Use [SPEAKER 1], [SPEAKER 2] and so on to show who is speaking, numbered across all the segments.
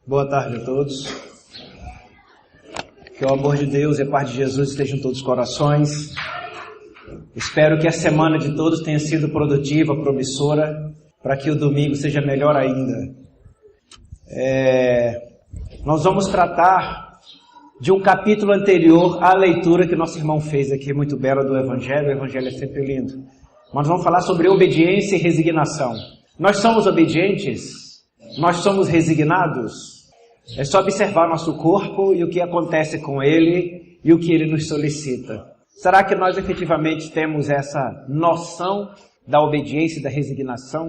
[SPEAKER 1] Boa tarde a todos. Que o amor de Deus e a paz de Jesus estejam em todos os corações. Espero que a semana de todos tenha sido produtiva, promissora, para que o domingo seja melhor ainda. Nós vamos tratar de um capítulo anterior à leitura que nosso irmão fez aqui, muito bela, do Evangelho. O Evangelho é sempre lindo. Mas nós vamos falar sobre obediência e resignação. Nós somos obedientes? Nós somos resignados? É só observar nosso corpo e o que acontece com ele e o que ele nos solicita. Será que nós efetivamente temos essa noção da obediência e da resignação?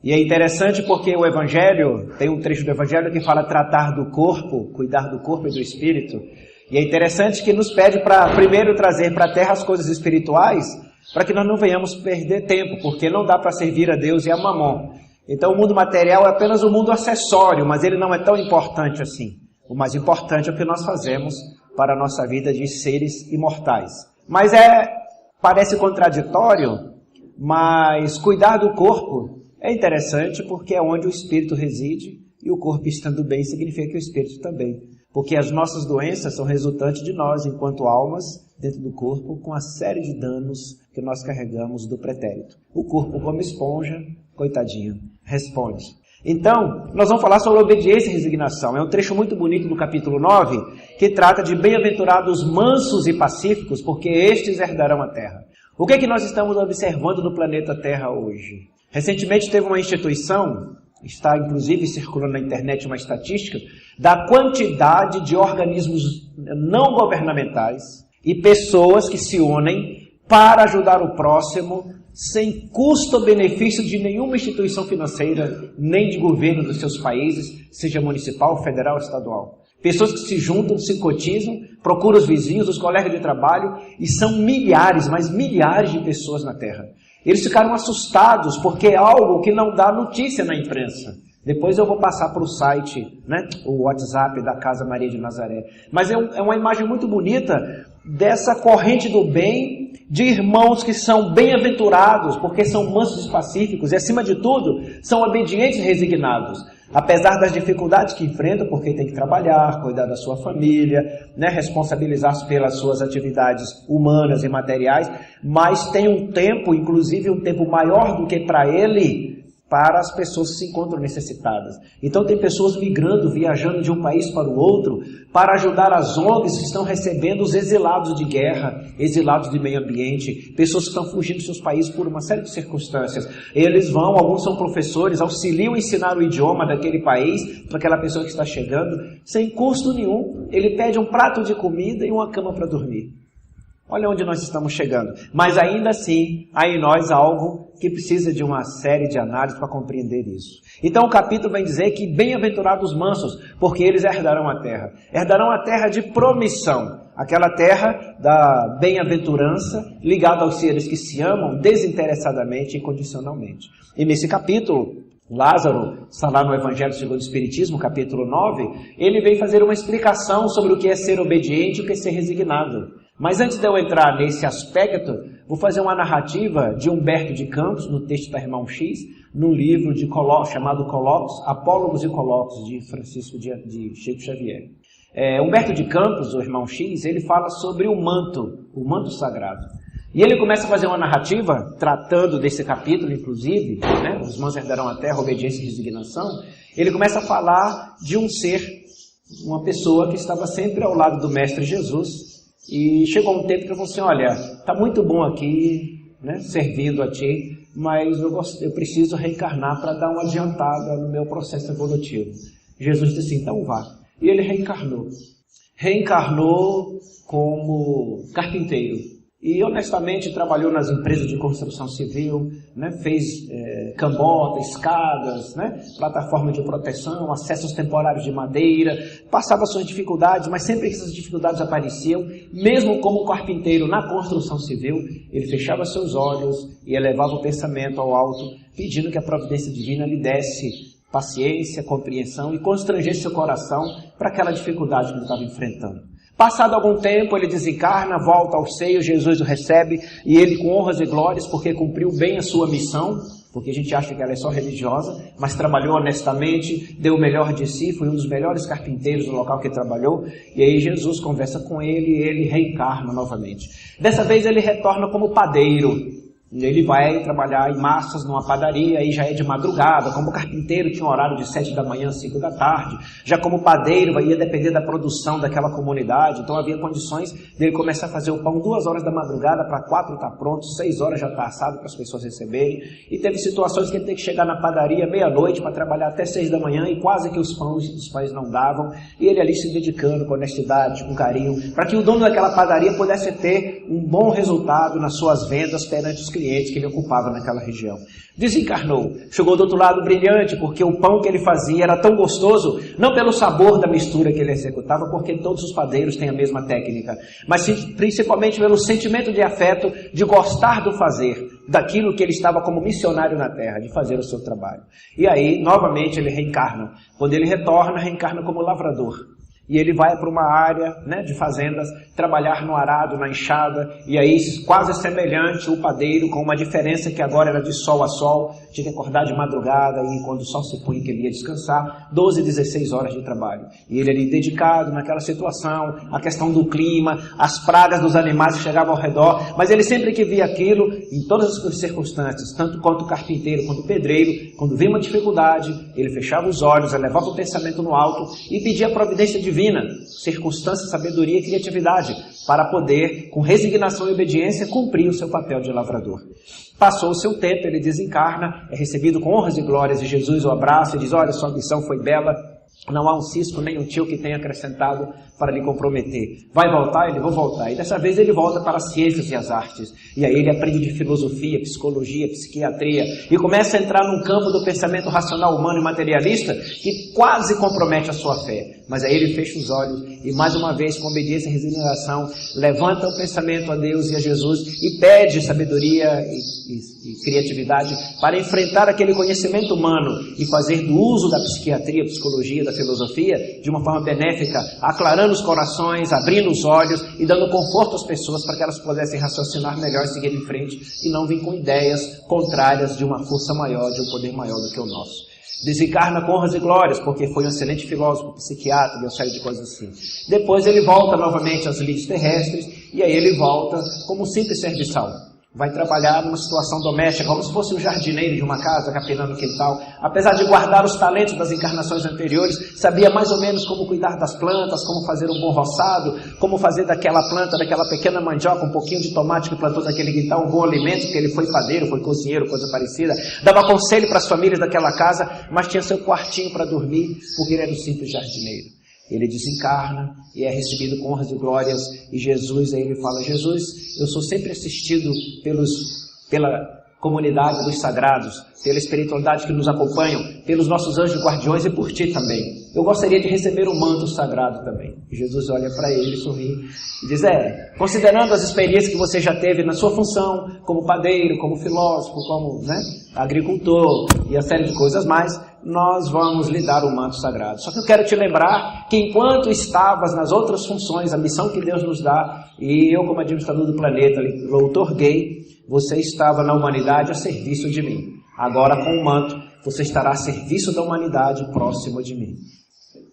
[SPEAKER 1] E é interessante porque o Evangelho, tem um trecho do Evangelho que fala tratar do corpo, cuidar do corpo e do espírito. E é interessante que nos pede para primeiro trazer para a terra as coisas espirituais, para que nós não venhamos perder tempo, porque não dá para servir a Deus e a Mamon. Então o mundo material é apenas um mundo acessório, mas ele não é tão importante assim. O mais importante é o que nós fazemos para a nossa vida de seres imortais. Mas parece contraditório, mas cuidar do corpo é interessante porque é onde o espírito reside, e o corpo estando bem significa que o espírito também. Porque as nossas doenças são resultantes de nós, enquanto almas, dentro do corpo, com a série de danos que nós carregamos do pretérito. O corpo, como esponja, coitadinho, responde. Então, nós vamos falar sobre obediência e resignação. É um trecho muito bonito do capítulo 9, que trata de bem-aventurados mansos e pacíficos, porque estes herdarão a terra. O que é que nós estamos observando no planeta Terra hoje? Recentemente teve uma instituição, está inclusive circulando na internet uma estatística, da quantidade de organismos não governamentais e pessoas que se unem para ajudar o próximo, sem custo ou benefício de nenhuma instituição financeira, nem de governo dos seus países, seja municipal, federal ou estadual. Pessoas que se juntam, se cotizam, procuram os vizinhos, os colegas de trabalho, e são milhares, mas milhares de pessoas na Terra. Eles ficaram assustados porque é algo que não dá notícia na imprensa. Depois eu vou passar para o site, o WhatsApp da Casa Maria de Nazaré. Mas é uma imagem muito bonita dessa corrente do bem, de irmãos que são bem-aventurados, porque são mansos e pacíficos, e acima de tudo, são obedientes e resignados. Apesar das dificuldades que enfrentam, porque tem que trabalhar, cuidar da sua família, responsabilizar-se pelas suas atividades humanas e materiais, mas tem um tempo, inclusive um tempo maior do que para ele, para as pessoas que se encontram necessitadas. Então tem pessoas migrando, viajando de um país para o outro, para ajudar as ONGs que estão recebendo os exilados de guerra, exilados de meio ambiente, pessoas que estão fugindo dos seus países por uma série de circunstâncias. Eles vão, alguns são professores, auxiliam a ensinar o idioma daquele país para aquela pessoa que está chegando, sem custo nenhum. Ele pede um prato de comida e uma cama para dormir. Olha onde nós estamos chegando. Mas ainda assim, há em nós algo que precisa de uma série de análises para compreender isso. Então o capítulo vem dizer que bem-aventurados os mansos, porque eles herdarão a terra. Herdarão a terra de promissão. Aquela terra da bem-aventurança ligada aos seres que se amam desinteressadamente e incondicionalmente. E nesse capítulo, Lázaro, está lá no Evangelho segundo o Espiritismo, capítulo 9, ele vem fazer uma explicação sobre o que é ser obediente e o que é ser resignado. Mas antes de eu entrar nesse aspecto, vou fazer uma narrativa de Humberto de Campos, no texto da Irmão X, num livro chamado Colóquios, Apólogos e Colóquios, de Chico Xavier. Humberto de Campos, o Irmão X, ele fala sobre o manto sagrado. E ele começa a fazer uma narrativa, tratando desse capítulo, inclusive, os mansos herdarão a terra, obediência e resignação. Ele começa a falar de um ser, uma pessoa que estava sempre ao lado do Mestre Jesus. E chegou um tempo que ele falou assim, olha, está muito bom aqui, servindo a ti, mas eu preciso reencarnar para dar uma adiantada no meu processo evolutivo. Jesus disse assim, então vá. E ele reencarnou. Reencarnou como carpinteiro. E honestamente trabalhou nas empresas de construção civil, fez cambota, escadas, plataforma de proteção, acessos temporários de madeira, passava suas dificuldades, mas sempre que essas dificuldades apareciam, mesmo como carpinteiro na construção civil, ele fechava seus olhos e elevava o pensamento ao alto, pedindo que a providência divina lhe desse paciência, compreensão e constrangesse seu coração para aquela dificuldade que ele estava enfrentando. Passado algum tempo, ele desencarna, volta ao seio, Jesus o recebe, e ele com honras e glórias, porque cumpriu bem a sua missão, porque a gente acha que ela é só religiosa, mas trabalhou honestamente, deu o melhor de si, foi um dos melhores carpinteiros do local que trabalhou, e aí Jesus conversa com ele e ele reencarna novamente. Dessa vez ele retorna como padeiro. Ele vai trabalhar em massas numa padaria, aí já é de madrugada. Como carpinteiro tinha um horário de 7 da manhã, 5 da tarde. Já como padeiro ia depender da produção daquela comunidade. Então havia condições dele começar a fazer o pão 2 horas da madrugada, para 4 estar pronto, 6 horas já está assado para as pessoas receberem. E teve situações que ele tem que chegar na padaria meia-noite para trabalhar até 6 da manhã e quase que os pães não davam. E ele ali se dedicando com honestidade, com carinho, para que o dono daquela padaria pudesse ter um bom resultado nas suas vendas perante os clientes que ele ocupava naquela região. Desencarnou, chegou do outro lado brilhante, porque o pão que ele fazia era tão gostoso, não pelo sabor da mistura que ele executava, porque todos os padeiros têm a mesma técnica, mas sim, principalmente pelo sentimento de afeto, de gostar do fazer, daquilo que ele estava como missionário na terra, de fazer o seu trabalho. E aí, novamente, ele reencarna. Quando ele retorna, reencarna como lavrador. E ele vai para uma área, né, de fazendas, trabalhar no arado, na enxada, e aí quase semelhante o padeiro, com uma diferença que agora era de sol a sol, tinha que acordar de madrugada, e quando o sol se punha que ele ia descansar, 12, 16 horas de trabalho. E ele ali dedicado naquela situação, a questão do clima, as pragas dos animais que chegavam ao redor, mas ele sempre que via aquilo, em todas as circunstâncias, tanto quanto o carpinteiro, quanto o pedreiro, quando via uma dificuldade, ele fechava os olhos, elevava o pensamento no alto e pedia a providência divina, circunstância, sabedoria e criatividade, para poder, com resignação e obediência, cumprir o seu papel de lavrador. Passou o seu tempo, ele desencarna, é recebido com honras e glórias, e Jesus o abraça e diz: olha, sua missão foi bela, não há um cisco nem um tio que tenha acrescentado para lhe comprometer. Vai voltar? Ele vai voltar. E dessa vez ele volta para as ciências e as artes. E aí ele aprende de filosofia, psicologia, psiquiatria, e começa a entrar num campo do pensamento racional humano e materialista que quase compromete a sua fé. Mas aí ele fecha os olhos e, mais uma vez, com obediência e resignação, levanta o pensamento a Deus e a Jesus e pede sabedoria e criatividade para enfrentar aquele conhecimento humano e fazer do uso da psiquiatria, psicologia, da filosofia de uma forma benéfica, aclarando os corações, abrindo os olhos e dando conforto às pessoas para que elas pudessem raciocinar melhor e seguir em frente e não vir com ideias contrárias de uma força maior, de um poder maior do que o nosso. Desencarna com honras e glórias, porque foi um excelente filósofo, psiquiatra e uma série de coisas assim. Depois ele volta novamente às lides terrestres, e aí ele volta como um simples serviçal. Vai trabalhar numa situação doméstica, como se fosse um jardineiro de uma casa, capinando o quintal. Apesar de guardar os talentos das encarnações anteriores, sabia mais ou menos como cuidar das plantas, como fazer um bom roçado, como fazer daquela planta, daquela pequena mandioca, um pouquinho de tomate que plantou naquele quintal, um bom alimento, porque ele foi padeiro, foi cozinheiro, coisa parecida. Dava conselho para as famílias daquela casa, mas tinha seu quartinho para dormir, porque ele era um simples jardineiro. Ele desencarna e é recebido com honras e glórias, e Jesus, aí ele fala: Jesus, eu sou sempre assistido pela comunidade dos sagrados, pela espiritualidade que nos acompanham, pelos nossos anjos guardiões e por ti também. Eu gostaria de receber um manto sagrado também. E Jesus olha para ele, sorri e diz: considerando as experiências que você já teve na sua função, como padeiro, como filósofo, como agricultor e a série de coisas mais, nós vamos lhe dar o manto sagrado. Só que eu quero te lembrar que enquanto estavas nas outras funções, a missão que Deus nos dá, e eu como administrador do planeta lhe outorguei, você estava na humanidade a serviço de mim. Agora com o manto, você estará a serviço da humanidade próximo de mim.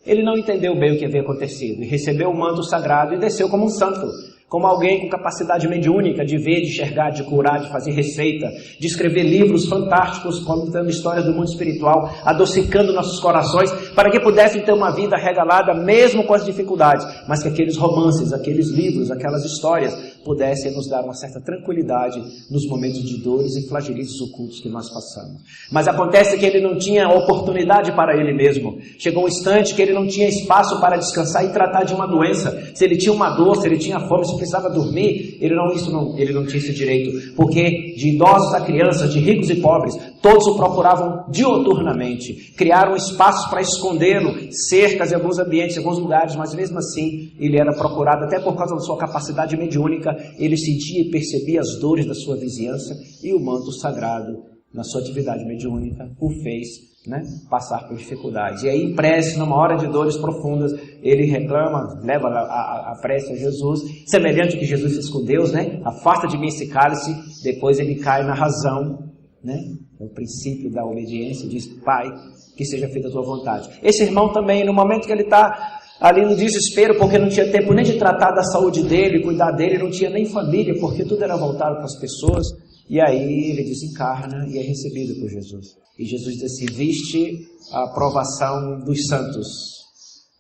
[SPEAKER 1] Ele não entendeu bem o que havia acontecido e recebeu o manto sagrado e desceu como um santo, como alguém com capacidade mediúnica de ver, de enxergar, de curar, de fazer receita, de escrever livros fantásticos contando histórias do mundo espiritual, adocicando nossos corações, para que pudessem ter uma vida regalada mesmo com as dificuldades, mas que aqueles romances, aqueles livros, aquelas histórias pudessem nos dar uma certa tranquilidade nos momentos de dores e flagelos ocultos que nós passamos. Mas acontece que ele não tinha oportunidade para ele mesmo. Chegou um instante que ele não tinha espaço para descansar e tratar de uma doença. Se ele tinha uma dor, se ele tinha fome, se precisava dormir, ele não tinha esse direito, porque de idosos a crianças, de ricos e pobres, todos o procuravam dioturnamente, criaram espaços para escondê-lo, cercas em alguns ambientes, em alguns lugares, mas mesmo assim ele era procurado, até por causa da sua capacidade mediúnica. Ele sentia e percebia as dores da sua vizinhança, e o manto sagrado, na sua atividade mediúnica, o fez passar por dificuldades. E aí, em prece, numa hora de dores profundas, ele reclama, leva a prece a Jesus, semelhante ao que Jesus fez com Deus, afasta de mim esse cálice. Depois ele cai na razão né? É o princípio da obediência, diz: Pai, que seja feita a tua vontade. Esse irmão também, no momento que ele está ali no desespero, porque não tinha tempo nem de tratar da saúde dele, cuidar dele, não tinha nem família, porque tudo era voltado para as pessoas, e aí ele desencarna e é recebido por Jesus. E Jesus diz assim: viste a aprovação dos santos,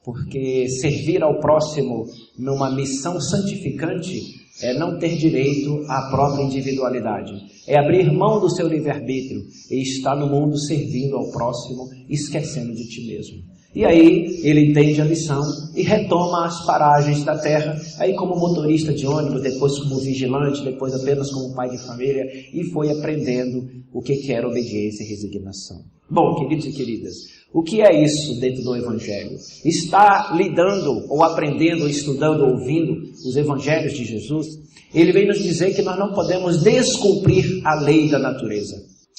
[SPEAKER 1] porque servir ao próximo numa missão santificante é não ter direito à própria individualidade, é abrir mão do seu livre-arbítrio e estar no mundo servindo ao próximo, esquecendo de ti mesmo. E aí ele entende a lição e retoma as paragens da terra, aí como motorista de ônibus, depois como vigilante, depois apenas como pai de família, e foi aprendendo o que era obediência e resignação. Bom, queridos e queridas, o que é isso dentro do Evangelho? Está lidando, ou aprendendo, ou estudando, ou ouvindo os Evangelhos de Jesus? Ele vem nos dizer que nós não podemos descumprir a lei da natureza.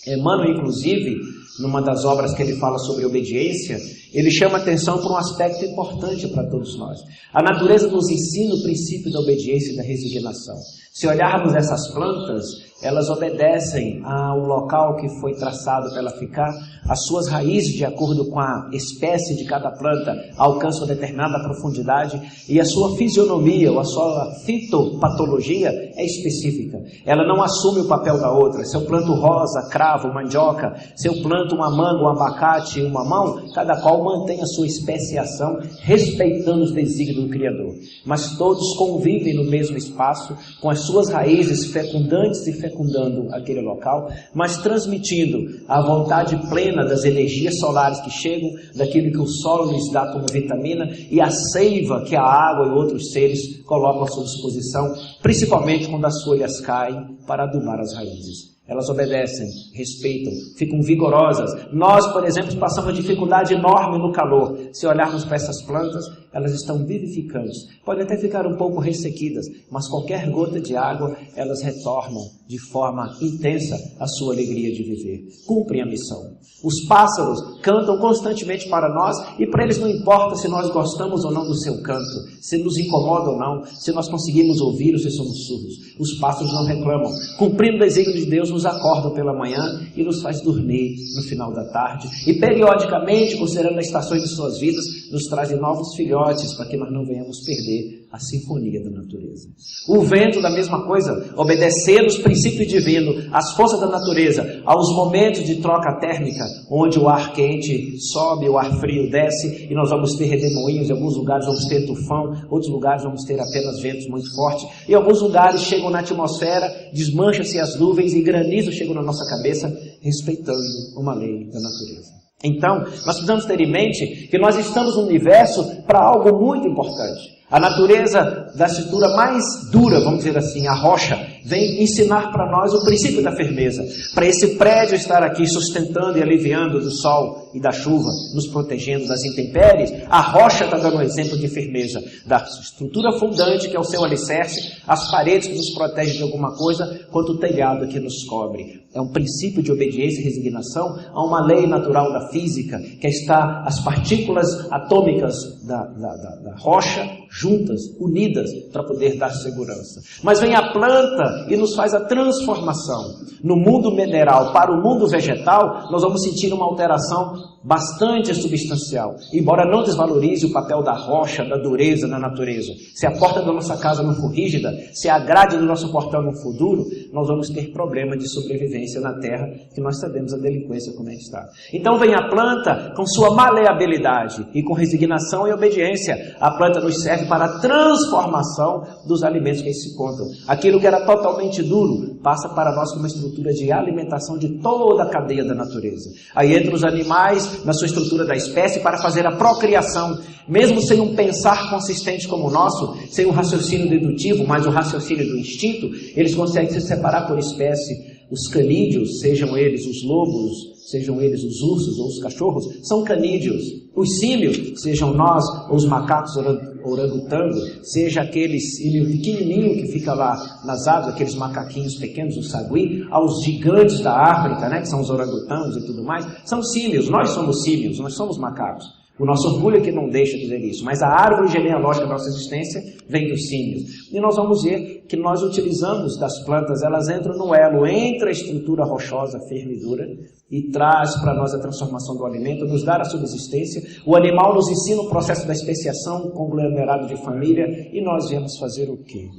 [SPEAKER 1] Emmanuel, inclusive, numa das obras que ele fala sobre obediência, ele chama atenção para um aspecto importante para todos nós. A natureza nos ensina o princípio da obediência e da resignação. Se olharmos essas plantas, elas obedecem ao local que foi traçado para ela ficar, as suas raízes, de acordo com a espécie de cada planta, alcançam determinada profundidade e a sua fisionomia ou a sua fitopatologia é específica. Ela não assume o papel da outra. Se eu planto rosa, cravo, mandioca, se eu planto uma manga, um abacate e um mamão, cada qual mantém a sua especiação, respeitando os desígnios do Criador. Mas todos convivem no mesmo espaço, com as suas raízes fecundantes e fecundando aquele local, mas transmitindo a vontade plena das energias solares que chegam, daquilo que o solo lhes dá como vitamina e a seiva que a água e outros seres colocam à sua disposição, principalmente quando as folhas caem para adubar as raízes. Elas obedecem, respeitam, ficam vigorosas. Nós, por exemplo, passamos dificuldade enorme no calor. Se olharmos para essas plantas, elas estão vivificantes. Podem até ficar um pouco ressequidas, mas qualquer gota de água, elas retornam de forma intensa a sua alegria de viver. Cumprem a missão. Os pássaros cantam constantemente para nós e para eles não importa se nós gostamos ou não do seu canto, se nos incomoda ou não, se nós conseguimos ouvir ou se somos surdos. Os pássaros não reclamam. Cumprindo o desígnio de Deus, nos acordam pela manhã e nos faz dormir no final da tarde. E periodicamente, considerando as estações de suas vidas, nos trazem novos filhotes para que nós não venhamos perder a sinfonia da natureza. O vento, da mesma coisa, obedecendo os princípios divinos, as forças da natureza, aos momentos de troca térmica, onde o ar quente sobe, o ar frio desce, e nós vamos ter redemoinhos, em alguns lugares vamos ter tufão, outros lugares vamos ter apenas ventos muito fortes, e alguns lugares chegam na atmosfera, desmancham-se as nuvens e granizos chegam na nossa cabeça, respeitando uma lei da natureza. Então, nós precisamos ter em mente que nós estamos no universo para algo muito importante. A natureza da estrutura mais dura, vamos dizer assim, a rocha, vem ensinar para nós o princípio da firmeza. Para esse prédio estar aqui sustentando e aliviando do sol e da chuva, nos protegendo das intempéries, a rocha está dando um exemplo de firmeza, da estrutura fundante que é o seu alicerce, as paredes que nos protegem de alguma coisa, quanto o telhado que nos cobre. É um princípio de obediência e resignação a uma lei natural da física, que está as partículas atômicas da rocha juntas, unidas, para poder dar segurança. Mas vem a planta e nos faz a transformação. No mundo mineral para o mundo vegetal, nós vamos sentir uma alteração bastante substancial, embora não desvalorize o papel da rocha, da dureza na natureza. Se a porta da nossa casa não for rígida, se a grade do nosso portão não for duro, nós vamos ter problema de sobrevivência na terra, que nós sabemos a delinquência como é que está. Então vem a planta com sua maleabilidade e com resignação e obediência. A planta nos serve para a transformação dos alimentos que aí se encontram. Aquilo que era totalmente duro passa para nós como uma estrutura de alimentação de toda a cadeia da natureza. Aí entra os animais na sua estrutura da espécie para fazer a procriação. Mesmo sem um pensar consistente como o nosso, sem um raciocínio dedutivo, mas o raciocínio do instinto, eles conseguem se separar por espécie. Os canídeos, sejam eles os lobos, sejam eles os ursos ou os cachorros, são canídeos. Os símios, sejam nós ou os macacos orangotangos, seja aquele símio pequenininho que fica lá nas árvores, aqueles macaquinhos pequenos, os sagui, aos gigantes da África, né, que são os orangotangos e tudo mais, são símios. Nós somos símios, nós somos macacos. O nosso orgulho é que não deixa dizer isso, mas a árvore genealógica da nossa existência vem dos símios. E nós vamos ver que nós utilizamos das plantas, elas entram no elo entre a estrutura rochosa, firme e dura, e traz para nós a transformação do alimento, nos dá a subsistência. O animal nos ensina o processo da especiação, conglomerado de família, e nós viemos fazer o quê?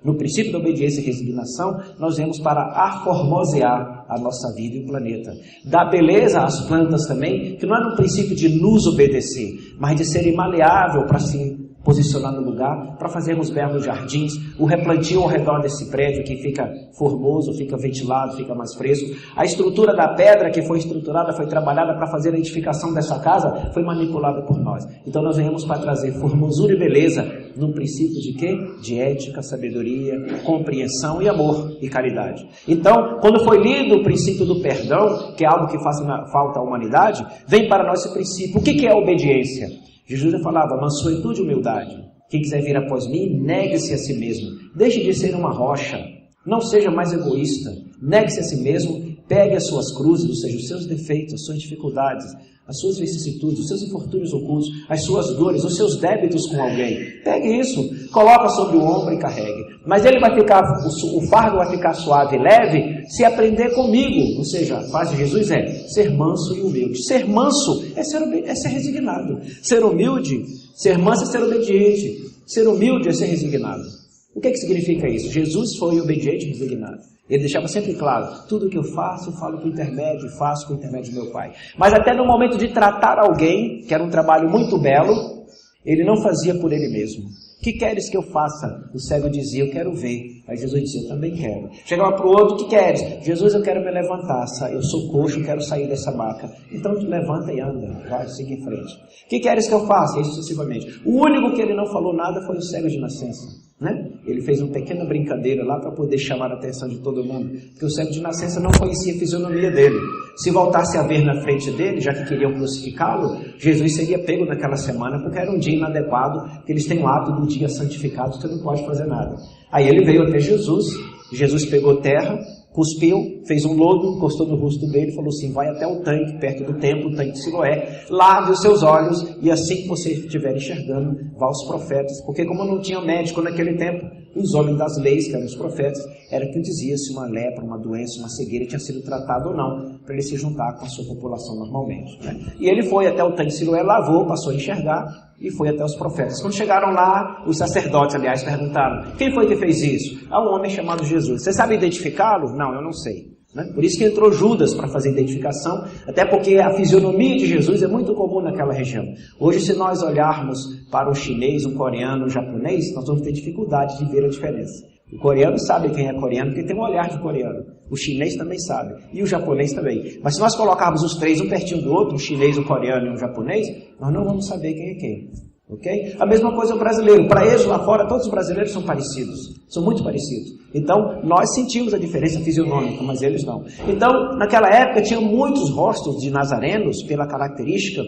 [SPEAKER 1] No princípio da obediência e resignação, nós viemos para aformosear a nossa vida e o planeta. Dar beleza às plantas também, que não é no princípio de nos obedecer, mas de ser maleável para se posicionar no lugar, para fazermos belos jardins, o replantio ao redor desse prédio que fica formoso, fica ventilado, fica mais fresco. A estrutura da pedra que foi estruturada, foi trabalhada para fazer a edificação dessa casa, foi manipulada por nós. Então nós viemos para trazer formosura e beleza num princípio de quê? De ética, sabedoria, compreensão e amor e caridade. Então, quando foi lido o princípio do perdão, que é algo que faz falta à humanidade, vem para nós esse princípio. O que é a obediência? Jesus já falava, mansuetude e humildade. Quem quiser vir após mim, negue-se a si mesmo. Deixe de ser uma rocha. Não seja mais egoísta. Negue-se a si mesmo. Pegue as suas cruzes, ou seja, os seus defeitos, as suas dificuldades, as suas vicissitudes, os seus infortúnios ocultos, as suas dores, os seus débitos com alguém. Pegue isso, coloca sobre o ombro e carregue. Mas ele vai ficar, o fardo vai ficar suave e leve se aprender comigo. Ou seja, a frase de Jesus é ser manso e humilde. Ser manso é ser resignado. Ser humilde, ser manso é ser obediente. Ser humilde é ser resignado. O que significa isso? Jesus foi obediente e resignado. Ele deixava sempre claro, tudo que eu faço, eu falo com intermédio, faço com intermédio de meu Pai. Mas até no momento de tratar alguém, que era um trabalho muito belo, ele não fazia por ele mesmo. O que queres que eu faça? O cego dizia, eu quero ver. Aí Jesus dizia, eu também quero. Chegava para o outro, o que queres? Jesus, eu quero me levantar, eu sou coxo, eu quero sair dessa maca. Então levanta e anda, vai, siga em frente. O que queres que eu faça? E sucessivamente. O único que ele não falou nada foi o cego de nascença. Ele fez uma pequena brincadeira lá para poder chamar a atenção de todo mundo, porque o cego de nascença não conhecia a fisionomia dele. Se voltasse a ver na frente dele, já que queriam crucificá-lo, Jesus seria pego naquela semana, porque era um dia inadequado, porque eles têm o ato do dia santificado, você não pode fazer nada. Aí ele veio até Jesus, Jesus pegou terra, cuspiu, fez um lodo, encostou no rosto dele e falou assim, vai até o tanque, perto do templo, o tanque de Siloé, lave os seus olhos e assim que você estiver enxergando, vá aos profetas. Porque como não tinha médico naquele tempo, os homens das leis, que eram os profetas, era que dizia se uma lepra, uma doença, uma cegueira tinha sido tratada ou não, para ele se juntar com a sua população normalmente. E ele foi até o tanque de Siloé, lavou, passou a enxergar e foi até os profetas. Quando chegaram lá, os sacerdotes, aliás, perguntaram, quem foi que fez isso? Um homem chamado Jesus. Você sabe identificá-lo? Não, eu não sei. Por isso que entrou Judas para fazer identificação, até porque a fisionomia de Jesus é muito comum naquela região. Hoje, se nós olharmos para um chinês, um coreano, um japonês, nós vamos ter dificuldade de ver a diferença. O coreano sabe quem é coreano, porque tem um olhar de coreano. O chinês também sabe, e o japonês também. Mas se nós colocarmos os três um pertinho do outro, um chinês, um coreano e um japonês, nós não vamos saber quem é quem. Okay? A mesma coisa o brasileiro. Para eles lá fora, todos os brasileiros são parecidos. São muito parecidos. Então, nós sentimos a diferença fisionômica, mas eles não. Então, naquela época, tinha muitos rostos de nazarenos, pela característica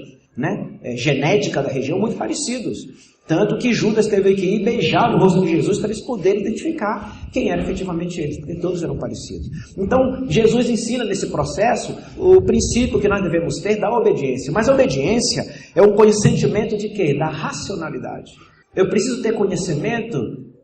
[SPEAKER 1] genética da região, muito parecidos. Tanto que Judas teve que ir beijar o rosto de Jesus para eles poderem identificar quem era efetivamente eles, porque todos eram parecidos. Então, Jesus ensina nesse processo o princípio que nós devemos ter da obediência. Mas a obediência é um conhecimento de quê? Da racionalidade. Eu preciso ter conhecimento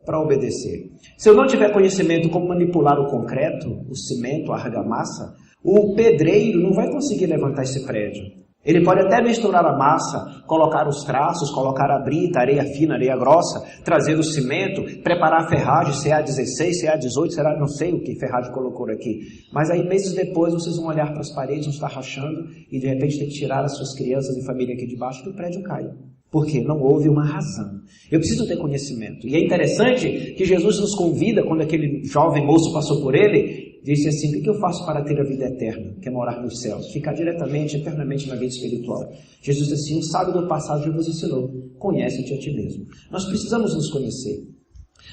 [SPEAKER 1] para obedecer. Se eu não tiver conhecimento como manipular o concreto, o cimento, a argamassa, o pedreiro não vai conseguir levantar esse prédio. Ele pode até misturar a massa, colocar os traços, colocar a brita, areia fina, areia grossa, trazer o cimento, preparar a ferragem, CA16, CA18, será não sei o que ferragem colocou aqui. Mas aí meses depois vocês vão olhar para as paredes, vão estar rachando e de repente tem que tirar as suas crianças e família aqui de baixo que o prédio cai. Por quê? Não houve uma razão. Eu preciso ter conhecimento. E é interessante que Jesus nos convida, quando aquele jovem moço passou por ele, disse assim, o que eu faço para ter a vida eterna, que é morar nos céus, ficar diretamente, eternamente na vida espiritual? Jesus disse assim, o sábio do passado já vos ensinou, conhece-te a ti mesmo. Nós precisamos nos conhecer.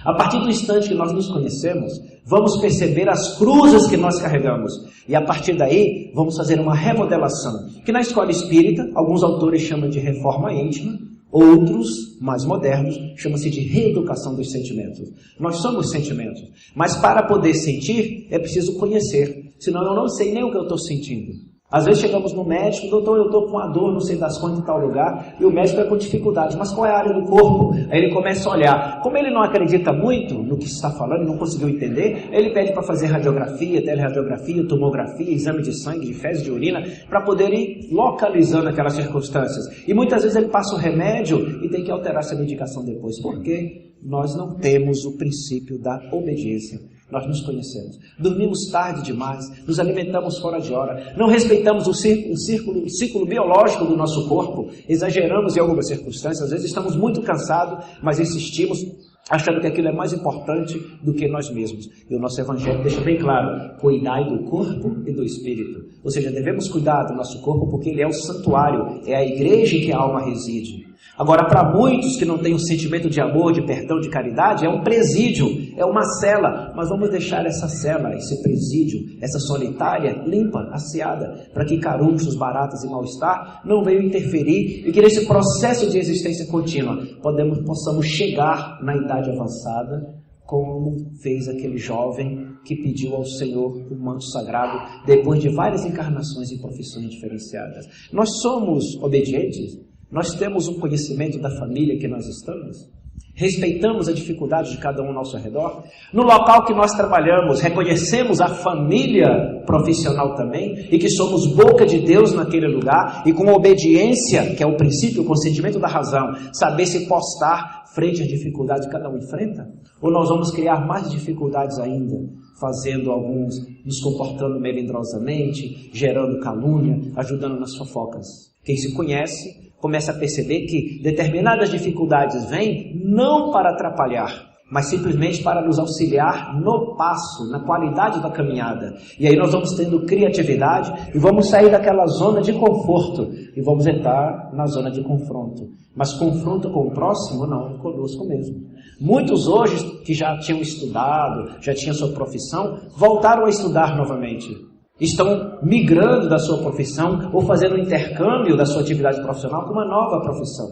[SPEAKER 1] A partir do instante que nós nos conhecemos, vamos perceber as cruzes que nós carregamos. E a partir daí, vamos fazer uma remodelação, que na escola espírita, alguns autores chamam de reforma íntima, outros, mais modernos, chamam-se de reeducação dos sentimentos. Nós somos sentimentos, mas para poder sentir, é preciso conhecer. Senão eu não sei nem o que eu estou sentindo. Às vezes chegamos no médico, doutor, eu estou com uma dor, não sei das quantas em tal lugar, e o médico está com dificuldade, mas qual é a área do corpo? Aí ele começa a olhar. Como ele não acredita muito no que está falando, não conseguiu entender, ele pede para fazer radiografia, teleradiografia, tomografia, exame de sangue, de fezes, de urina, para poder ir localizando aquelas circunstâncias. E muitas vezes ele passa o remédio e tem que alterar essa medicação depois. Por quê? Nós não temos o princípio da obediência. Nós nos conhecemos. Dormimos tarde demais, nos alimentamos fora de hora, não respeitamos o ciclo biológico do nosso corpo, exageramos em algumas circunstâncias, às vezes estamos muito cansados, mas insistimos, achando que aquilo é mais importante do que nós mesmos. E o nosso Evangelho deixa bem claro, cuidai do corpo e do espírito. Ou seja, devemos cuidar do nosso corpo porque ele é o santuário, é a igreja em que a alma reside. Agora, para muitos que não têm um sentimento de amor, de perdão, de caridade, é um presídio, é uma cela. Mas vamos deixar essa cela, esse presídio, essa solitária, limpa, asseada, para que carunchos, baratas e mal-estar não venham interferir e que nesse processo de existência contínua possamos chegar na idade avançada, como fez aquele jovem que pediu ao Senhor o manto sagrado depois de várias encarnações e profissões diferenciadas. Nós somos obedientes? Nós temos um conhecimento da família que nós estamos? Respeitamos a dificuldade de cada um ao nosso redor? No local que nós trabalhamos, reconhecemos a família profissional também? E que somos boca de Deus naquele lugar? E com obediência, que é o princípio, o consentimento da razão, saber se postar frente às dificuldades que cada um enfrenta? Ou nós vamos criar mais dificuldades ainda, fazendo alguns, nos comportando melindrosamente, gerando calúnia, ajudando nas fofocas? Quem se conhece começa a perceber que determinadas dificuldades vêm não para atrapalhar, mas simplesmente para nos auxiliar no passo, na qualidade da caminhada. E aí nós vamos tendo criatividade e vamos sair daquela zona de conforto e vamos entrar na zona de confronto. Mas confronto com o próximo, não, conosco mesmo. Muitos hoje que já tinham estudado, já tinham sua profissão, voltaram a estudar novamente. Estão migrando da sua profissão ou fazendo um intercâmbio da sua atividade profissional com uma nova profissão.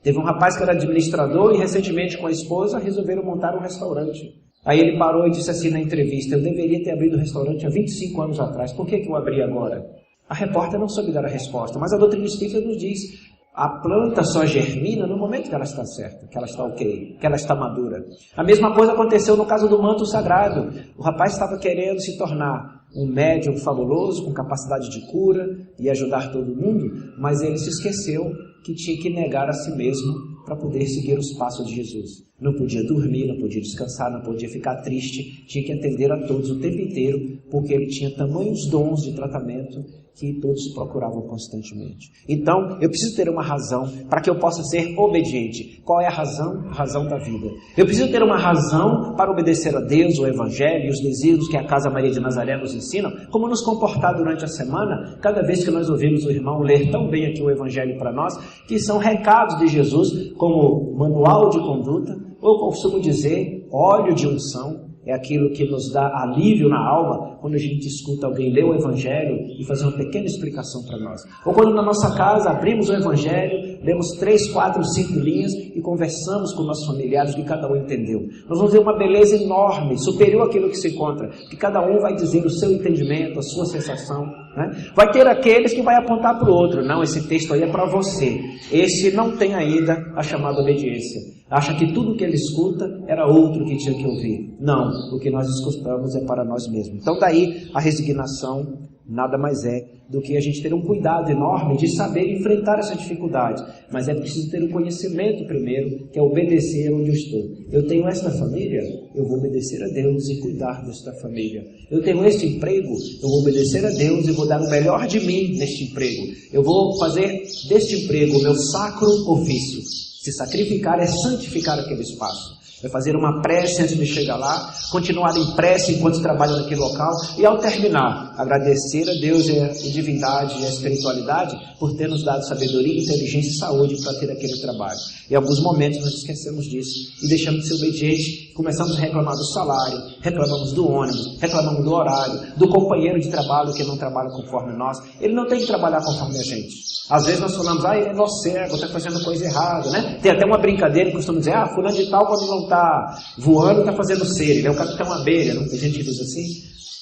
[SPEAKER 1] Teve um rapaz que era administrador e recentemente com a esposa resolveram montar um restaurante. Aí ele parou e disse assim na entrevista, eu deveria ter abrido o restaurante há 25 anos atrás, por que eu abri agora? A repórter não soube dar a resposta, mas a doutrina espírita nos diz, a planta só germina no momento que ela está certa, que ela está ok, que ela está madura. A mesma coisa aconteceu no caso do manto sagrado. O rapaz estava querendo se tornar um médium fabuloso, com capacidade de cura e ajudar todo mundo, mas ele se esqueceu que tinha que negar a si mesmo para poder seguir os passos de Jesus. Não podia dormir, não podia descansar, não podia ficar triste, tinha que atender a todos o tempo inteiro, porque ele tinha tamanhos dons de tratamento que todos procuravam constantemente. Então, eu preciso ter uma razão para que eu possa ser obediente. Qual é a razão? A razão da vida. Eu preciso ter uma razão para obedecer a Deus, o Evangelho e os desígnios que a Casa Maria de Nazaré nos ensinam, como nos comportar durante a semana, cada vez que nós ouvimos o irmão ler tão bem aqui o Evangelho para nós, que são recados de Jesus como manual de conduta, ou costumo dizer, óleo de unção. É aquilo que nos dá alívio na alma quando a gente escuta alguém ler o Evangelho e fazer uma pequena explicação para nós. Ou quando na nossa casa abrimos o Evangelho, lemos 3, 4, 5 linhas e conversamos com nossos familiares que cada um entendeu. Nós vamos ver uma beleza enorme, superior àquilo que se encontra, que cada um vai dizer o seu entendimento, a sua sensação. Né? Vai ter aqueles que vai apontar para o outro. Não, esse texto aí é para você. Esse não tem ainda a chamada obediência. Acha que tudo que ele escuta era outro que tinha que ouvir. Não, o que nós escutamos é para nós mesmos. Então daí a resignação nada mais é do que a gente ter um cuidado enorme de saber enfrentar essa dificuldade. Mas é preciso ter um conhecimento primeiro, que é obedecer onde eu estou. Eu tenho esta família, eu vou obedecer a Deus e cuidar desta família. Eu tenho este emprego, eu vou obedecer a Deus e vou dar o melhor de mim neste emprego. Eu vou fazer deste emprego o meu sacro ofício. Se sacrificar é santificar aquele espaço. É fazer uma prece antes de chegar lá, continuar em prece enquanto trabalha naquele local e ao terminar, agradecer a Deus e a divindade e a espiritualidade por ter nos dado sabedoria, inteligência e saúde para ter aquele trabalho. Em alguns momentos nós esquecemos disso e deixamos de ser obedientes, começamos a reclamar do salário, reclamamos do ônibus, reclamamos do horário, do companheiro de trabalho que não trabalha conforme nós. Ele não tem que trabalhar conforme a gente. Às vezes nós falamos, ele é nosso cego, está fazendo coisa errada, né? Tem até uma brincadeira que costuma dizer, fulano de tal quando não está voando está fazendo cera, ele é o capitão abelha, não tem gente que diz assim?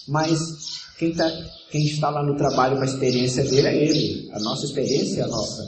[SPEAKER 1] Mas Quem está lá no trabalho com a experiência dele é ele. A nossa experiência é a nossa.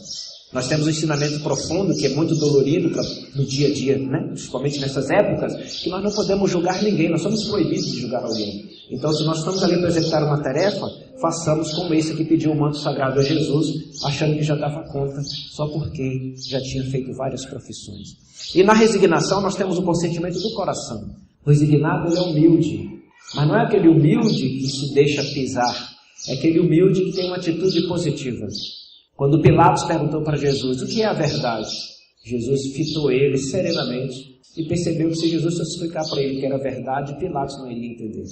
[SPEAKER 1] Nós temos um ensinamento profundo que é muito dolorido no dia a dia, né? Principalmente nessas épocas, que nós não podemos julgar ninguém, nós somos proibidos de julgar alguém. Então, se nós estamos ali para executar uma tarefa, façamos como esse que pediu o manto sagrado a Jesus, achando que já dava conta, só porque já tinha feito várias profissões. E na resignação nós temos o consentimento do coração. O resignado, ele é humilde, mas não é aquele humilde que se deixa pisar, é aquele humilde que tem uma atitude positiva. Quando Pilatos perguntou para Jesus, o que é a verdade? Jesus fitou ele serenamente e percebeu que se Jesus fosse explicar para ele que era verdade, Pilatos não iria entender.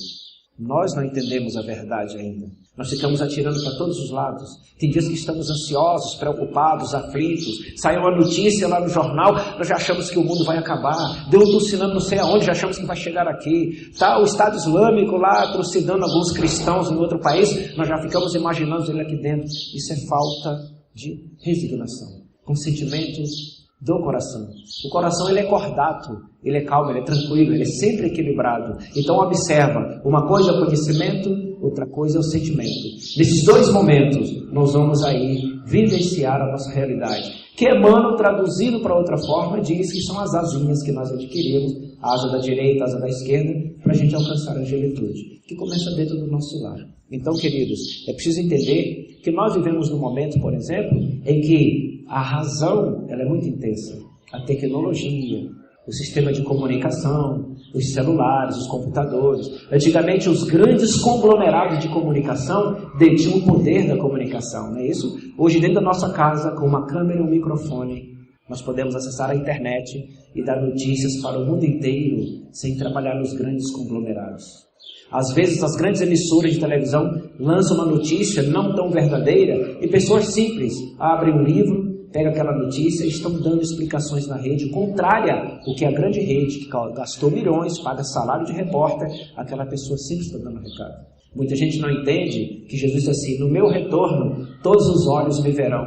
[SPEAKER 1] Nós não entendemos a verdade ainda. Nós ficamos atirando para todos os lados. Tem dias que estamos ansiosos, preocupados, aflitos. Sai uma notícia lá no jornal, nós já achamos que o mundo vai acabar. Deu um tsunami não sei aonde, já achamos que vai chegar aqui. Tá o Estado Islâmico lá trucidando alguns cristãos em outro país, nós já ficamos imaginando ele aqui dentro. Isso é falta de resignação, com sentimentos do coração. O coração, ele é cordato, ele é calmo, ele é tranquilo, ele é sempre equilibrado. Então observa, uma coisa é o conhecimento, outra coisa é o sentimento. Nesses dois momentos, nós vamos aí vivenciar a nossa realidade. Que Emmanuel, traduzido para outra forma, diz que são as asinhas que nós adquirimos, a asa da direita, a asa da esquerda, para a gente alcançar a angelitude, que começa dentro do nosso lar. Então, queridos, é preciso entender que nós vivemos num momento, por exemplo, em que a razão ela é muito intensa. A tecnologia, o sistema de comunicação, os celulares, os computadores. Antigamente, os grandes conglomerados de comunicação detinham o poder da comunicação, não é isso? Hoje, dentro da nossa casa, com uma câmera e um microfone, nós podemos acessar a internet e dar notícias para o mundo inteiro sem trabalhar nos grandes conglomerados. Às vezes as grandes emissoras de televisão lançam uma notícia não tão verdadeira e pessoas simples abrem um livro, pegam aquela notícia e estão dando explicações na rede contrária ao que a grande rede, que gastou milhões, paga salário de repórter, aquela pessoa sempre está dando recado. Muita gente não entende que Jesus disse assim, no meu retorno todos os olhos me verão,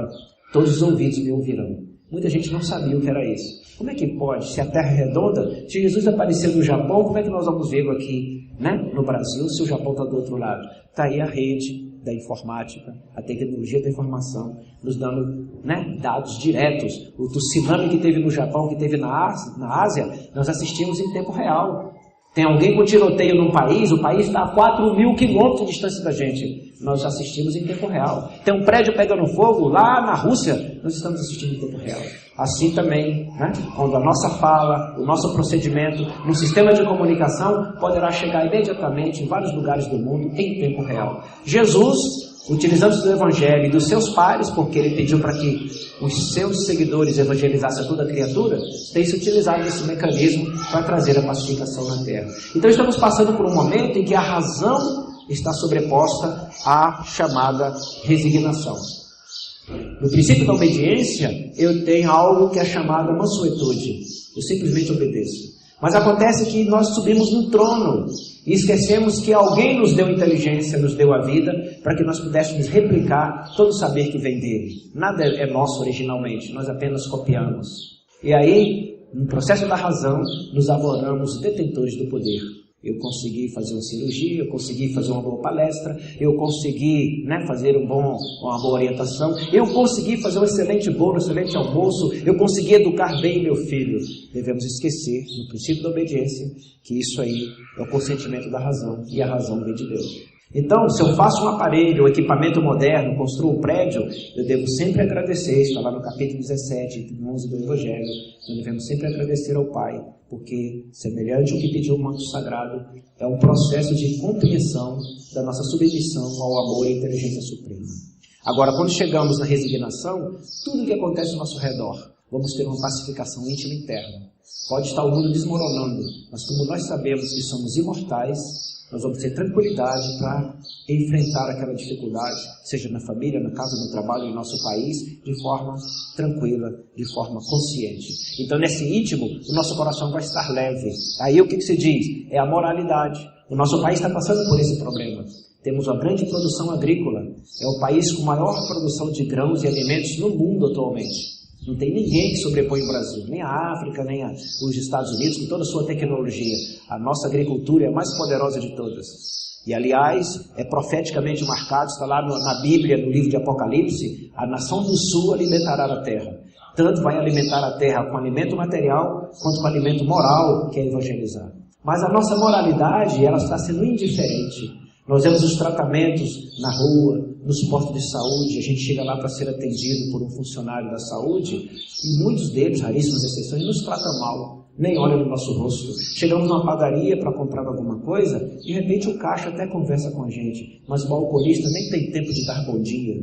[SPEAKER 1] todos os ouvidos me ouvirão. Muita gente não sabia o que era isso. Como é que pode, se a Terra é redonda, se Jesus apareceu no Japão, como é que nós vamos vê-lo aqui, né, no Brasil, se o Japão está do outro lado? Está aí a rede da informática, a tecnologia da informação, nos dando, né, dados diretos. O tsunami que teve no Japão, que teve na Ásia, nós assistimos em tempo real. Tem alguém com tiroteio num país, o país está a 4.000 quilômetros de distância da gente. Nós assistimos em tempo real. Tem um prédio pegando fogo lá na Rússia, nós estamos assistindo em tempo real. Assim também, né, quando a nossa fala, o nosso procedimento no sistema de comunicação poderá chegar imediatamente em vários lugares do mundo em tempo real. Jesus, utilizando-se do Evangelho e dos seus pares, porque ele pediu para que os seus seguidores evangelizassem a toda a criatura, tem se utilizado desse mecanismo para trazer a pacificação na Terra. Então estamos passando por um momento em que a razão está sobreposta à chamada resignação. No princípio da obediência, eu tenho algo que é chamado mansuetude. Eu simplesmente obedeço. Mas acontece que nós subimos no trono e esquecemos que alguém nos deu inteligência, nos deu a vida, para que nós pudéssemos replicar todo o saber que vem dele. Nada é nosso originalmente, nós apenas copiamos. E aí, no processo da razão, nos avoramos detentores do poder. Eu consegui fazer uma cirurgia, eu consegui fazer uma boa palestra, eu consegui, né, fazer uma boa orientação, eu consegui fazer um excelente bolo, um excelente almoço, eu consegui educar bem meu filho. Devemos esquecer, no princípio da obediência, que isso aí é o consentimento da razão, e a razão vem de Deus. Então, se eu faço um aparelho, um equipamento moderno, construo um prédio, eu devo sempre agradecer, está lá no capítulo 17, 11 do Evangelho, nós devemos sempre agradecer ao Pai, porque, semelhante ao que pediu o manto sagrado, é um processo de compreensão da nossa submissão ao amor e à inteligência suprema. Agora, quando chegamos na resignação, tudo o que acontece ao nosso redor, vamos ter uma pacificação íntima interna. Pode estar o mundo desmoronando, mas como nós sabemos que somos imortais, nós vamos ter tranquilidade para enfrentar aquela dificuldade, seja na família, na casa, no trabalho, em nosso país, de forma tranquila, de forma consciente. Então, nesse íntimo, o nosso coração vai estar leve. Aí o que se diz? É a moralidade. O nosso país está passando por esse problema. Temos uma grande produção agrícola. É o país com maior produção de grãos e alimentos no mundo atualmente. Não tem ninguém que sobrepõe o Brasil, nem a África, nem os Estados Unidos, com toda a sua tecnologia. A nossa agricultura é a mais poderosa de todas. E aliás, é profeticamente marcado, está lá na Bíblia, no livro de Apocalipse, a nação do sul alimentará a terra. Tanto vai alimentar a terra com alimento material, quanto com alimento moral, que é evangelizar. Mas a nossa moralidade, ela está sendo indiferente. Nós vemos os tratamentos na rua, nos postos de saúde, a gente chega lá para ser atendido por um funcionário da saúde, e muitos deles, raríssimas exceções, nos tratam mal, nem olham no nosso rosto. Chegamos numa padaria para comprar alguma coisa, de repente o caixa até conversa com a gente, mas o balconista nem tem tempo de dar bom dia.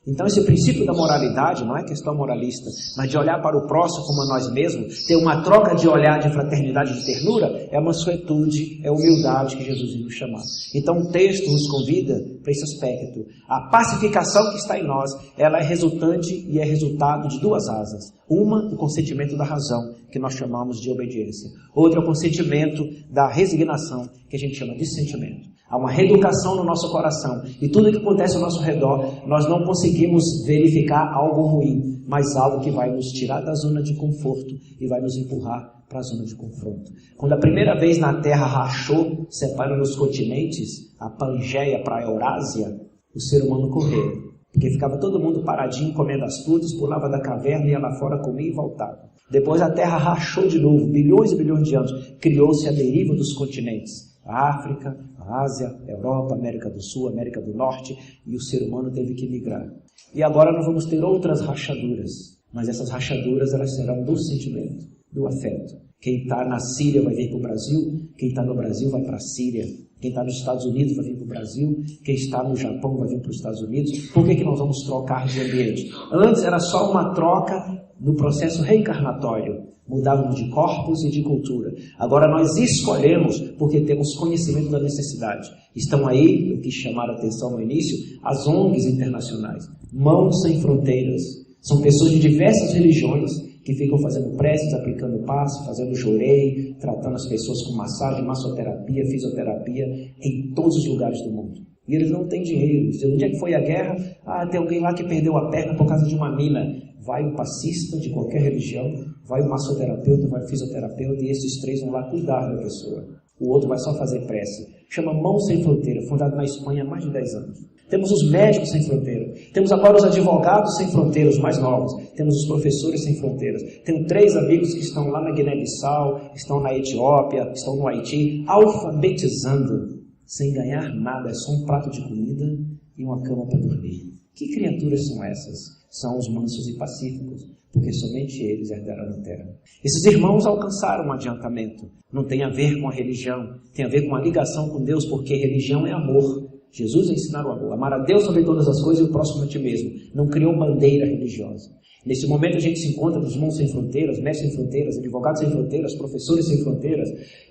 [SPEAKER 1] Então esse princípio da moralidade não é questão moralista, mas de olhar para o próximo como a nós mesmos, ter uma troca de olhar de fraternidade, de ternura, é a mansuetude, é a humildade que Jesus nos chamar. Então o texto nos convida para esse aspecto. A pacificação que está em nós, ela é resultante e é resultado de duas asas. Uma, o consentimento da razão, que nós chamamos de obediência. Outra, o consentimento da resignação, que a gente chama de sentimento. Há uma reeducação no nosso coração. E tudo que acontece ao nosso redor, nós não conseguimos verificar algo ruim, mas algo que vai nos tirar da zona de conforto e vai nos empurrar para a zona de confronto. Quando a primeira vez na Terra rachou, separando os continentes, a Pangeia para a Eurásia, o ser humano correu. Porque ficava todo mundo paradinho, comendo as frutas, pulava da caverna, ia lá fora, comia e voltava. Depois a Terra rachou de novo, bilhões e bilhões de anos. Criou-se a deriva dos continentes. A África, a Ásia, a Europa, a América do Sul, a América do Norte, e o ser humano teve que migrar. E agora nós vamos ter outras rachaduras, mas essas rachaduras elas serão do sentimento, do afeto. Quem está na Síria vai vir para o Brasil, quem está no Brasil vai para a Síria, quem está nos Estados Unidos vai vir para o Brasil, quem está no Japão vai vir para os Estados Unidos. Por que nós vamos trocar de ambiente? Antes era só uma troca no processo reencarnatório. Mudávamos de corpos e de cultura. Agora nós escolhemos porque temos conhecimento da necessidade. Estão aí, eu quis chamar a atenção no início, as ONGs internacionais. Mãos Sem Fronteiras. São pessoas de diversas religiões que ficam fazendo preces, aplicando passe, fazendo jorei, tratando as pessoas com massagem, massoterapia, fisioterapia, em todos os lugares do mundo. E eles não têm dinheiro. Onde é que foi a guerra? Tem alguém lá que perdeu a perna por causa de uma mina. Vai o passista de qualquer religião, vai o massoterapeuta, vai o fisioterapeuta, e esses três vão lá cuidar da pessoa. O outro vai só fazer prece. Chama Mãos Sem Fronteira, fundado na Espanha há mais de 10 anos. Temos os médicos sem fronteira. Temos agora os advogados sem fronteiras, os mais novos. Temos os professores sem fronteiras. Tenho 3 amigos que estão lá na Guiné-Bissau, estão na Etiópia, estão no Haiti, alfabetizando, sem ganhar nada, é só um prato de comida e uma cama para dormir. Que criaturas são essas? São os mansos e pacíficos, porque somente eles herdarão a terra. Esses irmãos alcançaram um adiantamento. Não tem a ver com a religião, tem a ver com a ligação com Deus, porque religião é amor. Jesus ensinaram o amor, amar a Deus sobre todas as coisas e o próximo a ti mesmo. Não criou bandeira religiosa. Nesse momento a gente se encontra com os irmãos sem fronteiras, mestres sem fronteiras, advogados sem fronteiras, professores sem fronteiras,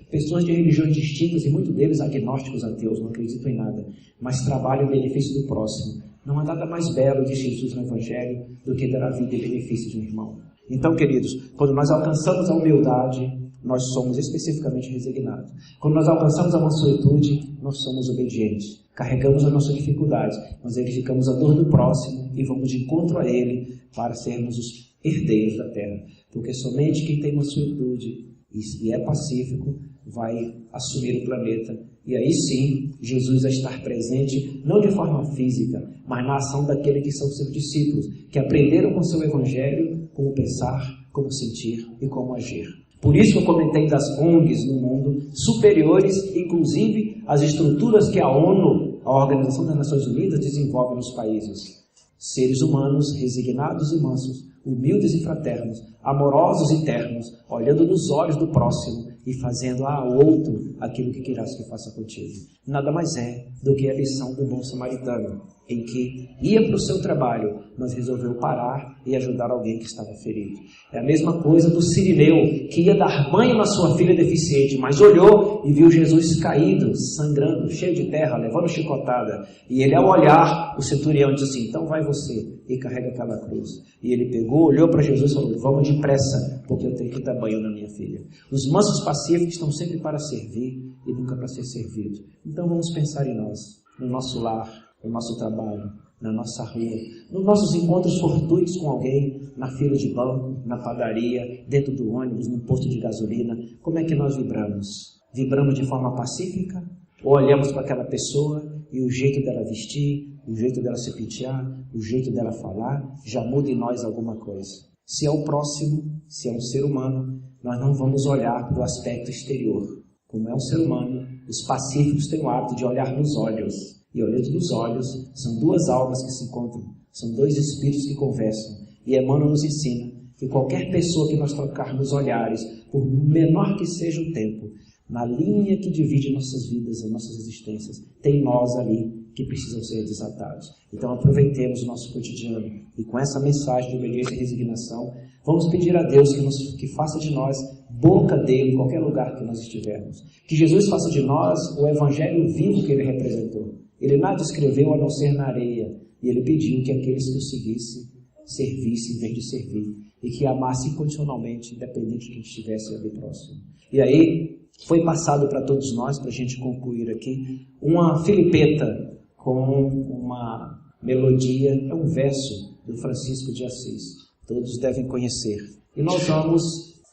[SPEAKER 1] pessoas de religiões distintas e muitos deles agnósticos ateus, não acreditam em nada, mas trabalham em benefício do próximo. Não há nada mais belo, diz Jesus no Evangelho, do que dar a vida em benefício de um irmão. Então, queridos, quando nós alcançamos a humildade, nós somos especificamente resignados. Quando nós alcançamos a mansuetude, nós somos obedientes. Carregamos a nossa dificuldade, mas verificamos a dor do próximo e vamos de encontro a ele para sermos os herdeiros da terra. Porque somente quem tem mansuetude e é pacífico vai assumir o planeta. E aí sim, Jesus vai estar presente, não de forma física, mas na ação daqueles que são seus discípulos, que aprenderam com seu Evangelho como pensar, como sentir e como agir. Por isso que eu comentei das ONGs no mundo, superiores, inclusive, às estruturas que a ONU, a Organização das Nações Unidas, desenvolve nos países. Seres humanos resignados e mansos, humildes e fraternos, amorosos e ternos, olhando nos olhos do próximo e fazendo ao outro aquilo que queiras que faça contigo. Nada mais é do que a lição do bom samaritano, em que ia para o seu trabalho, mas resolveu parar e ajudar alguém que estava ferido. É a mesma coisa do Cirineu, que ia dar banho na sua filha deficiente, mas olhou e viu Jesus caído, sangrando, cheio de terra, levando chicotada. E ele, ao olhar, o centurião disse assim: então vai você e carrega aquela cruz. E ele pegou, olhou para Jesus e falou: vamos depressa, porque eu tenho que dar banho na minha filha. Os mansos pacíficos estão sempre para servir e nunca para ser servido. Então vamos pensar em nós, no nosso lar, no nosso trabalho, na nossa rua, nos nossos encontros fortuitos com alguém, na fila de banco, na padaria, dentro do ônibus, no posto de gasolina. Como é que nós vibramos? Vibramos de forma pacífica Ou olhamos para aquela pessoa e o jeito dela vestir, o jeito dela se pentear, o jeito dela falar, já muda em nós alguma coisa. Se é o próximo, se é um ser humano, nós não vamos olhar para o aspecto exterior. Como é um ser humano, os pacíficos têm o hábito de olhar nos olhos. E olhando nos olhos, são duas almas que se encontram, são dois espíritos que conversam. E Emmanuel nos ensina que qualquer pessoa que nós trocarmos olhares, por menor que seja o tempo, na linha que divide nossas vidas, as nossas existências, tem nós ali que precisam ser desatados. Então aproveitemos o nosso cotidiano e com essa mensagem de obediência e resignação, vamos pedir a Deus que faça de nós boca dele em qualquer lugar que nós estivermos. Que Jesus faça de nós o evangelho vivo que ele representou. Ele nada escreveu a não ser na areia, e ele pediu que aqueles que o seguissem, servissem em vez de servir, e que amassem incondicionalmente, independente de quem estivesse ali próximo. E aí, foi passado para todos nós, para a gente concluir aqui, uma filipeta com uma melodia, é um verso do Francisco de Assis. Todos devem conhecer. E nós vamos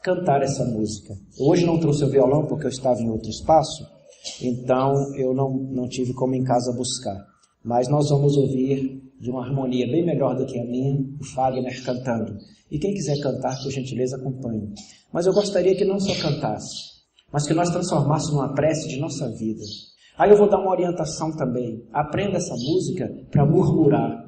[SPEAKER 1] cantar essa música. Eu hoje não trouxe o violão porque eu estava em outro espaço, então eu não tive como em casa buscar. Mas nós vamos ouvir de uma harmonia bem melhor do que a minha, o Fagner cantando. E quem quiser cantar, por gentileza, acompanhe. Mas eu gostaria que não só cantasse, mas que nós transformássemos numa prece de nossa vida. Aí eu vou dar uma orientação também. Aprenda essa música para murmurar.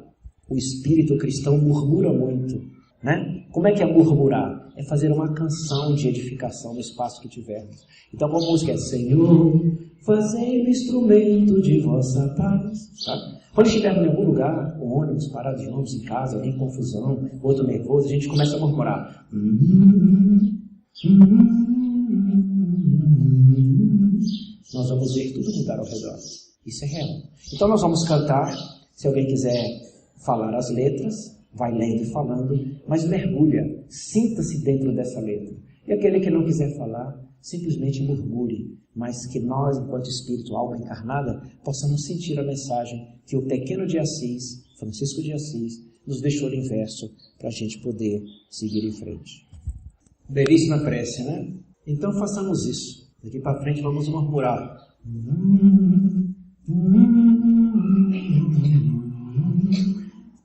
[SPEAKER 1] O espírito cristão murmura muito, né? Como é que é murmurar? É fazer uma canção de edificação no espaço que tivermos. Então a música é: Senhor, fazei-me instrumento de vossa paz. Sabe? Quando estivermos em algum lugar, com ônibus, parado de ônibus em casa, alguém em confusão, outro nervoso, a gente começa a murmurar. Nós vamos ver tudo mudar ao redor. Isso é real. Então nós vamos cantar. Se alguém quiser falar as letras, vai lendo e falando, mas mergulha, sinta-se dentro dessa letra. E aquele que não quiser falar, simplesmente murmure, mas que nós, enquanto espírito, alma encarnada, possamos sentir a mensagem que o pequeno de Assis, Francisco de Assis, nos deixou em verso para a gente poder seguir em frente. Belíssima prece, né? Então façamos isso. Daqui para frente vamos murmurar.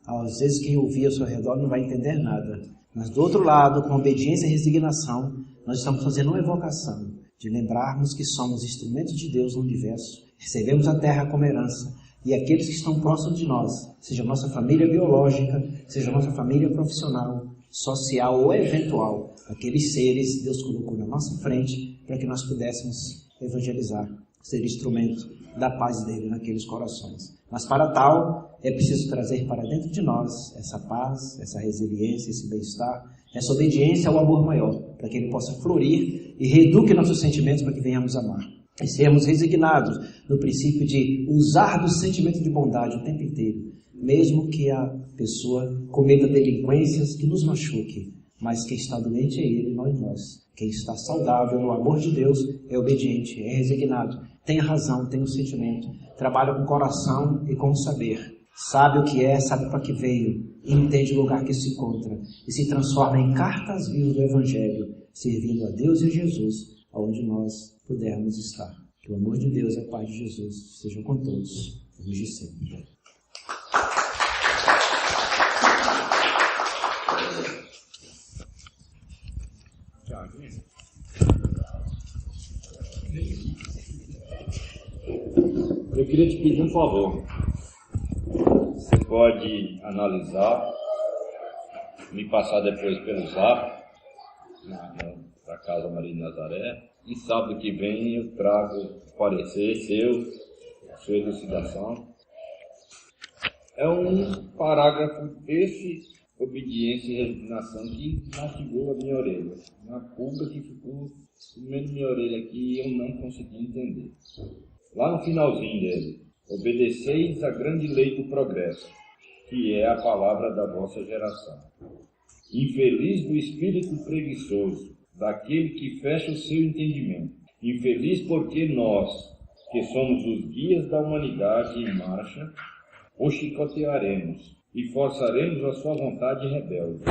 [SPEAKER 1] Às vezes quem ouvir ao seu redor não vai entender nada. Mas do outro lado, com obediência e resignação, nós estamos fazendo uma evocação de lembrarmos que somos instrumentos de Deus no universo, recebemos a terra como herança, e aqueles que estão próximos de nós, seja a nossa família biológica, seja a nossa família profissional, social ou eventual, aqueles seres Deus colocou na nossa frente para que nós pudéssemos evangelizar, ser instrumento da paz dele naqueles corações. Mas para tal, é preciso trazer para dentro de nós essa paz, essa resiliência, esse bem-estar, essa obediência ao amor maior, para que ele possa florir e reeduque nossos sentimentos para que venhamos amar. E sermos resignados no princípio de usar do sentimento de bondade o tempo inteiro, mesmo que a pessoa cometa delinquências que nos machuque, mas quem está doente é ele, não é nós. Quem está saudável no amor de Deus é obediente, é resignado, tem a razão, tem o sentimento, trabalha com o coração e com o saber, sabe o que é, sabe para que veio, entende o lugar que se encontra e se transforma em cartas vivas do Evangelho, servindo a Deus e a Jesus, aonde nós pudermos estar. Que o amor de Deus e a paz de Jesus sejam com todos, hoje e sempre.
[SPEAKER 2] Eu queria te pedir um favor. Você pode analisar, me passar depois pelo zap, para casa Maria de Nazaré, e sábado que vem eu trago parecer sua elucidação. É um parágrafo desse obediência e resignação que mastigou a minha orelha. Uma pulga que ficou comendo minha orelha aqui e eu não consegui entender. Lá no finalzinho dele: obedeceis à grande lei do progresso, que é a palavra da vossa geração. Infeliz do espírito preguiçoso, daquele que fecha o seu entendimento. Infeliz porque nós, que somos os guias da humanidade em marcha, o chicotearemos e forçaremos a sua vontade rebelde,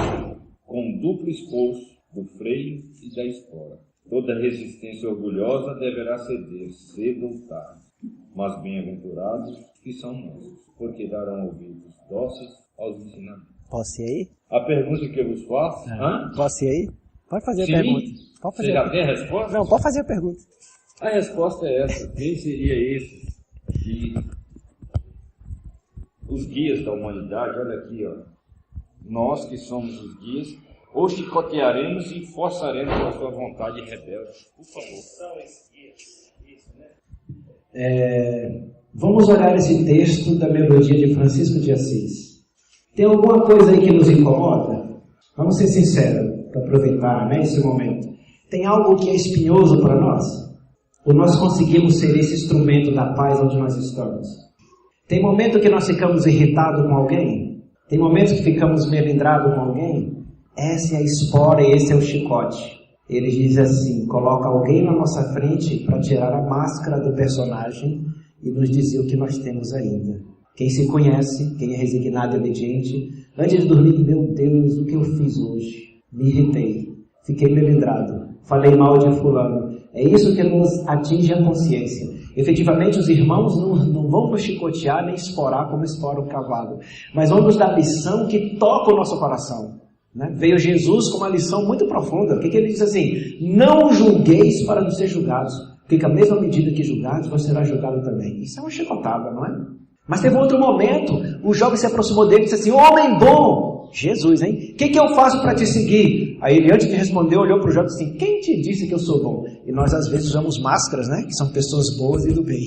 [SPEAKER 2] com duplo esforço do freio e da espora. Toda resistência orgulhosa deverá ceder, cedo ou tarde. Mas bem-aventurados que são mansos, porque darão ouvidos dóceis aos ensinamentos.
[SPEAKER 1] Posso ir aí?
[SPEAKER 2] A pergunta que eu vos faço...
[SPEAKER 1] Posso ir aí? Pode fazer
[SPEAKER 2] Sim?
[SPEAKER 1] a pergunta. Pode fazer
[SPEAKER 2] Você já tem a resposta?
[SPEAKER 1] Não, pode fazer a pergunta.
[SPEAKER 2] A resposta é essa. Quem seria esse? E os guias da humanidade, olha aqui, ó. Nós que somos os guias, ou chicotearemos e forçaremos a sua vontade rebelde. Por favor.
[SPEAKER 1] Vamos olhar esse texto da melodia de Francisco de Assis. Tem alguma coisa aí que nos incomoda? Vamos ser sinceros, para aproveitar, né, esse momento. Tem algo que é espinhoso para nós? Ou nós conseguimos ser esse instrumento da paz onde nós estamos? Tem momento que nós ficamos irritados com alguém? Tem momentos que ficamos melindrados com alguém? Essa é a espora e esse é o chicote. Ele diz assim, coloca alguém na nossa frente para tirar a máscara do personagem e nos dizer o que nós temos ainda. Quem se conhece, quem é resignado e obediente, antes de dormir, meu Deus, o que eu fiz hoje? Me irritei, fiquei melindrado, falei mal de fulano. É isso que nos atinge a consciência. Efetivamente, os irmãos não vão nos chicotear nem esporar como espora o cavalo, mas vão nos dar lição que toca o nosso coração. Né? Veio Jesus com uma lição muito profunda. O que ele diz assim? Não julgueis para não ser julgados, porque com a mesma medida que julgados, você será julgado também. Isso é uma chicotada, não é? Mas teve outro momento, o jovem se aproximou dele e disse assim, homem bom, Jesus, hein? O que eu faço para te seguir? Aí ele, antes de responder, olhou para o jovem e disse assim, quem te disse que eu sou bom? E nós às vezes usamos máscaras, né? Que são pessoas boas e do bem.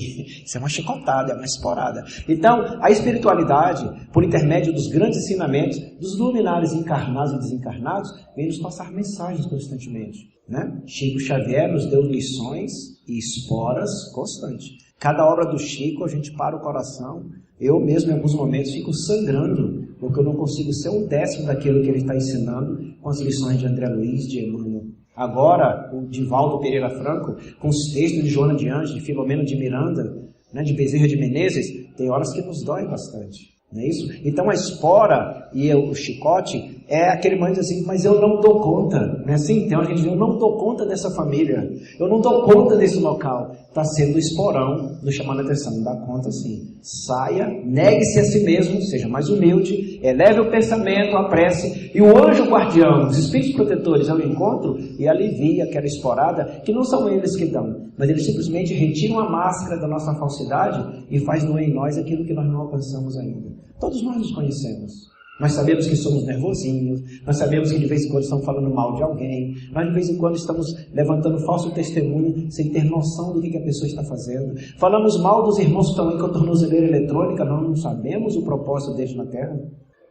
[SPEAKER 1] Isso é uma chicotada, é uma esporada. Então, a espiritualidade, por intermédio dos grandes ensinamentos, dos luminares encarnados e desencarnados, vem nos passar mensagens constantemente. Né? Chico Xavier nos deu lições e esporas constantes. Cada hora do Chico a gente para o coração. Eu mesmo em alguns momentos fico sangrando, porque eu não consigo ser um décimo daquilo que ele está ensinando com as lições de André Luiz, de Emmanuel. Agora, o Divaldo Pereira Franco, com os textos de Joana de Anjos, de Filomeno de Miranda, né, de Bezerra de Menezes, tem horas que nos dói bastante. Não é isso? Então a espora e o chicote é aquele momento assim, mas eu não dou conta. Não é assim? Tem hora que a gente diz, eu não dou conta dessa família, eu não dou conta desse local. Está sendo o esporão nos chamando a atenção. Não dá conta sim. Saia, negue-se a si mesmo, seja mais humilde, eleve o pensamento, a prece, e o anjo guardião, os espíritos protetores ao encontro e alivia aquela esporada, que não são eles que dão, mas eles simplesmente retiram a máscara da nossa falsidade e faz doer em nós aquilo que nós não alcançamos ainda. Todos nós nos conhecemos. Nós sabemos que somos nervosinhos, nós sabemos que de vez em quando estamos falando mal de alguém, nós de vez em quando estamos levantando falso testemunho sem ter noção do que a pessoa está fazendo. Falamos mal dos irmãos que estão aí com a tornozeleira eletrônica, nós não sabemos o propósito deles na Terra.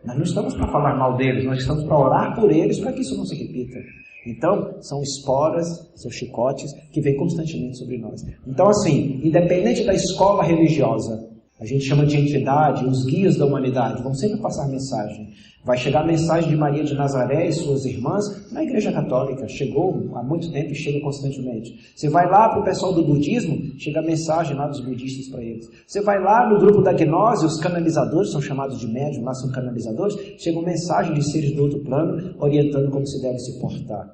[SPEAKER 1] Nós não estamos para falar mal deles, nós estamos para orar por eles para que isso não se repita. Então, são esporas, são chicotes que vêm constantemente sobre nós. Então, assim, independente da escola religiosa, a gente chama de entidade, os guias da humanidade, vão sempre passar mensagem. Vai chegar a mensagem de Maria de Nazaré e suas irmãs na Igreja Católica. Chegou há muito tempo e chega constantemente. Você vai lá para o pessoal do budismo, chega a mensagem lá dos budistas para eles. Você vai lá no grupo da gnose, os canalizadores, são chamados de médium, lá são canalizadores, chega uma mensagem de seres do outro plano, orientando como se deve se portar.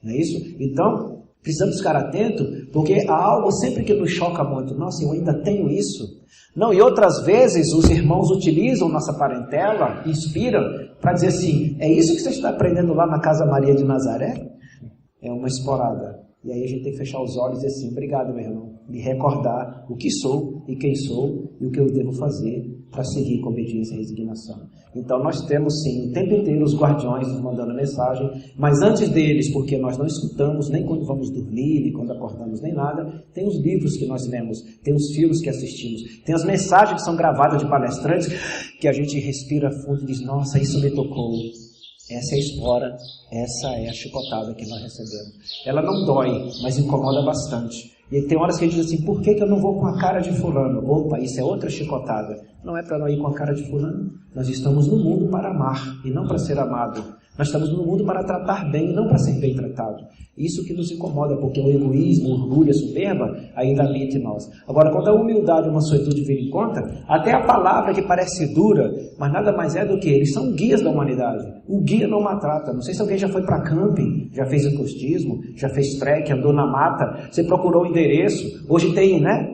[SPEAKER 1] Não é isso? Então, precisamos ficar atentos, porque há algo sempre que nos choca muito. Nossa, eu ainda tenho isso. Não, e outras vezes os irmãos utilizam nossa parentela, inspiram, para dizer assim, é isso que você está aprendendo lá na Casa Maria de Nazaré? É uma esporada. E aí a gente tem que fechar os olhos e dizer assim, obrigado meu irmão, me recordar o que sou e quem sou e o que eu devo fazer para seguir com obediência e resignação. Então nós temos sim o tempo inteiro os guardiões nos mandando mensagem, mas antes deles, porque nós não escutamos nem quando vamos dormir, nem quando acordamos, nem nada, tem os livros que nós lemos, tem os filmes que assistimos, tem as mensagens que são gravadas de palestrantes, que a gente respira fundo e diz, nossa, isso me tocou. Essa é a espora, essa é a chicotada que nós recebemos. Ela não dói, mas incomoda bastante. E tem horas que a gente diz assim, por que eu não vou com a cara de fulano? Opa, isso é outra chicotada. Não é para não ir com a cara de fulano. Nós estamos no mundo para amar e não para ser amado. Nós estamos no mundo para tratar bem, não para ser bem tratado. Isso que nos incomoda, porque o egoísmo, o orgulho, a soberba ainda habita em nós. Agora, quando a humildade e a mansuetude virem em conta, até a palavra que parece dura, mas nada mais é do que eles são guias da humanidade. O guia não maltrata. Não sei se alguém já foi para camping, já fez ecostismo, já fez trek, andou na mata, você procurou o endereço. Hoje tem, né,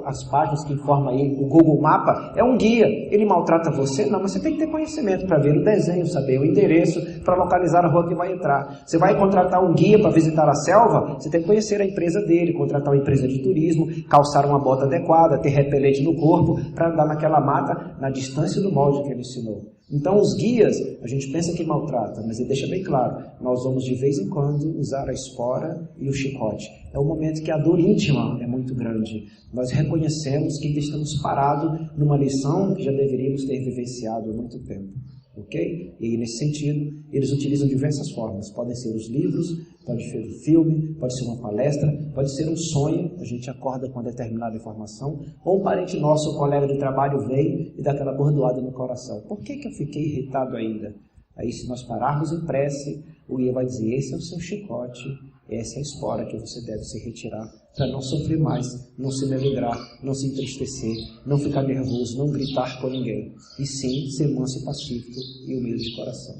[SPEAKER 1] as páginas que informam aí, o Google Mapa é um guia. Ele maltrata você? Não, mas você tem que ter conhecimento para ver o desenho, saber o endereço, para localizar a rua que vai entrar. Você vai contratar um guia para visitar a selva, você tem que conhecer a empresa dele, contratar uma empresa de turismo, calçar uma bota adequada, ter repelente no corpo, para andar naquela mata na distância do molde que ele ensinou. Então os guias, a gente pensa que maltrata, mas ele deixa bem claro, nós vamos de vez em quando usar a espora e o chicote. É um momento que a dor íntima é muito grande. Nós reconhecemos que estamos parados numa lição que já deveríamos ter vivenciado há muito tempo. Ok? E aí, nesse sentido, eles utilizam diversas formas. Podem ser os livros, pode ser um filme, pode ser uma palestra, pode ser um sonho, a gente acorda com uma determinada informação, ou um parente nosso, um colega de trabalho vem e dá aquela bordoada no coração. Por que eu fiquei irritado ainda? Aí, se nós pararmos em prece, o guia vai dizer, esse é o seu chicote, essa é a espora que você deve se retirar, para não sofrer mais, não se meligrar, não se entristecer, não ficar nervoso, não gritar com ninguém, e sim ser manso e pacífico e humilde de coração.